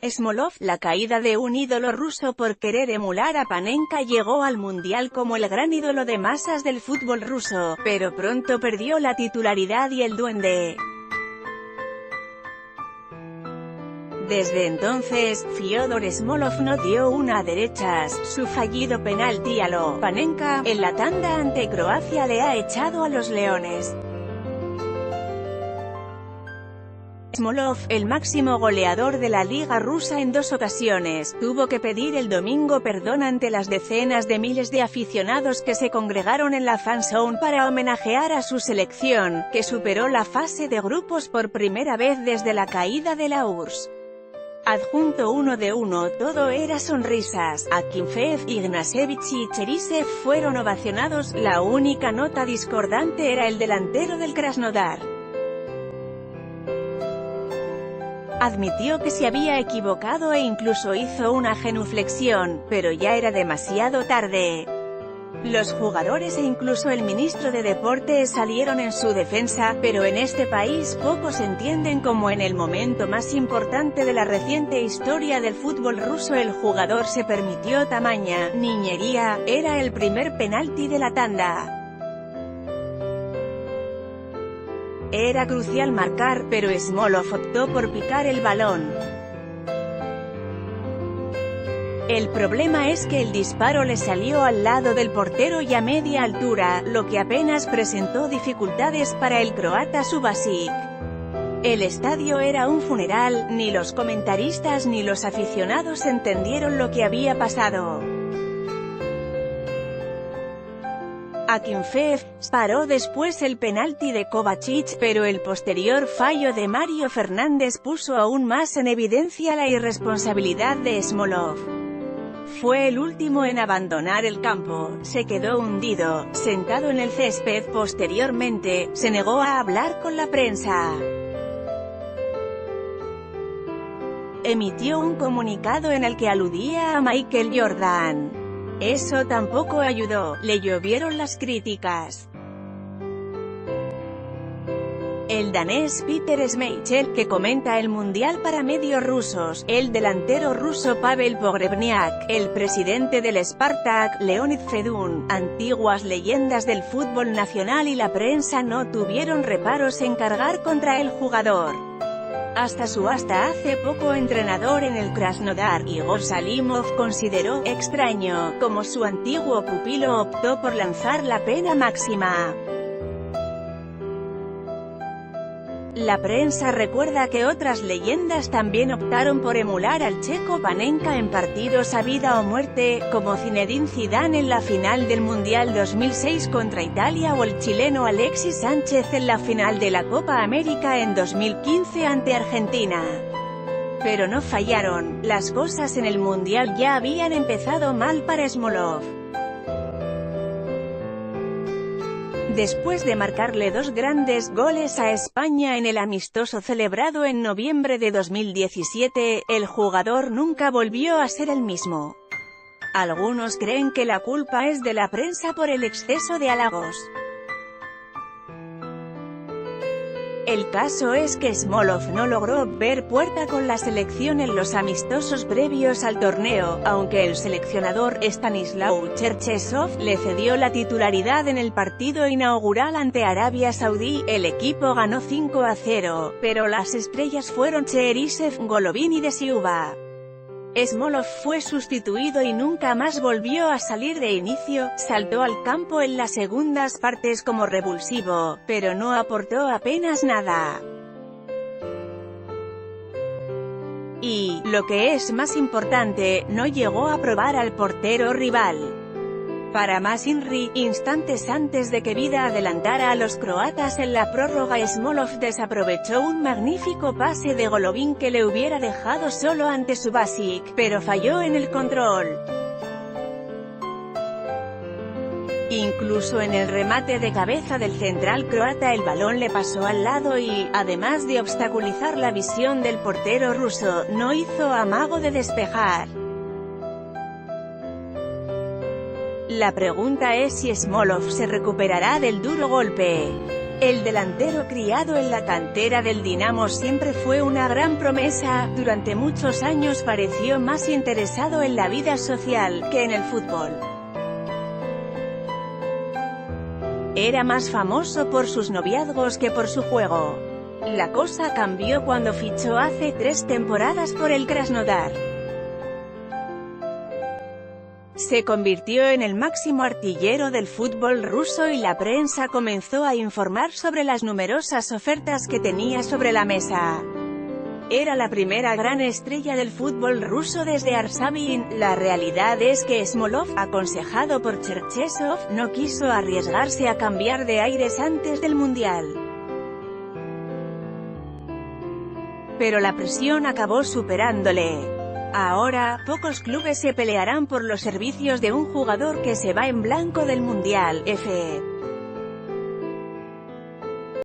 Smolov, la caída de un ídolo ruso por querer emular a Panenka. Llegó al Mundial como el gran ídolo de masas del fútbol ruso, pero pronto perdió la titularidad y el duende. Desde entonces, Fyodor Smolov no dio una a derechas. Su fallido penalti a lo Panenka en la tanda ante Croacia le ha echado a los leones. Smolov, el máximo goleador de la liga rusa en 2 ocasiones, tuvo que pedir el domingo perdón ante las decenas de miles de aficionados que se congregaron en la fan zone para homenajear a su selección, que superó la fase de grupos por primera vez desde la caída de la URSS. Adjunto 1 de 1, todo era sonrisas. Akinfeev, Ignashevich y Cherisev fueron ovacionados, la única nota discordante era el delantero del Krasnodar. Admitió que se había equivocado e incluso hizo una genuflexión, pero ya era demasiado tarde. Los jugadores e incluso el ministro de Deportes salieron en su defensa, pero en este país pocos entienden cómo en el momento más importante de la reciente historia del fútbol ruso el jugador se permitió tamaña niñería. Era el primer penalti de la tanda. Era crucial marcar, pero Smolov optó por picar el balón. El problema es que el disparo le salió al lado del portero y a media altura, lo que apenas presentó dificultades para el croata Subasic. El estadio era un funeral, ni los comentaristas ni los aficionados entendieron lo que había pasado. Akinfeev paró después el penalti de Kovacic, pero el posterior fallo de Mario Fernández puso aún más en evidencia la irresponsabilidad de Smolov. Fue el último en abandonar el campo, se quedó hundido, sentado en el césped. Posteriormente, se negó a hablar con la prensa. Emitió un comunicado en el que aludía a Michael Jordan. Eso tampoco ayudó, le llovieron las críticas. El danés Peter Schmeichel, que comenta el Mundial para medios rusos, el delantero ruso Pavel Pogrebniak, el presidente del Spartak, Leonid Fedun, antiguas leyendas del fútbol nacional y la prensa no tuvieron reparos en cargar contra el jugador. Hasta hace poco entrenador en el Krasnodar, Igor Salimov, consideró extraño cómo su antiguo pupilo optó por lanzar la pena máxima. La prensa recuerda que otras leyendas también optaron por emular al checo Panenka en partidos a vida o muerte, como Zinedine Zidane en la final del Mundial 2006 contra Italia o el chileno Alexis Sánchez en la final de la Copa América en 2015 ante Argentina. Pero no fallaron, las cosas en el Mundial ya habían empezado mal para Smolov. Después de marcarle 2 grandes goles a España en el amistoso celebrado en noviembre de 2017, el jugador nunca volvió a ser el mismo. Algunos creen que la culpa es de la prensa por el exceso de halagos. El caso es que Smolov no logró ver puerta con la selección en los amistosos previos al torneo, aunque el seleccionador Stanislav Cherchesov le cedió la titularidad en el partido inaugural ante Arabia Saudí. El equipo ganó 5-0, pero las estrellas fueron Cherisev, Golovin y De Silva. Smolov fue sustituido y nunca más volvió a salir de inicio. Saltó al campo en las segundas partes como revulsivo, pero no aportó apenas nada. Y, lo que es más importante, no llegó a probar al portero rival. Para más INRI, instantes antes de que Vida adelantara a los croatas en la prórroga, Smolov desaprovechó un magnífico pase de Golovin que le hubiera dejado solo ante Subasic, pero falló en el control. Incluso en el remate de cabeza del central croata el balón le pasó al lado y, además de obstaculizar la visión del portero ruso, no hizo amago de despejar. La pregunta es si Smolov se recuperará del duro golpe. El delantero criado en la cantera del Dinamo siempre fue una gran promesa. Durante muchos años pareció más interesado en la vida social que en el fútbol. Era más famoso por sus noviazgos que por su juego. La cosa cambió cuando fichó hace 3 temporadas por el Krasnodar. Se convirtió en el máximo artillero del fútbol ruso y la prensa comenzó a informar sobre las numerosas ofertas que tenía sobre la mesa. Era la primera gran estrella del fútbol ruso desde Arshavin. La realidad es que Smolov, aconsejado por Cherchesov, no quiso arriesgarse a cambiar de aires antes del Mundial. Pero la presión acabó superándole. Ahora, pocos clubes se pelearán por los servicios de un jugador que se va en blanco del Mundial.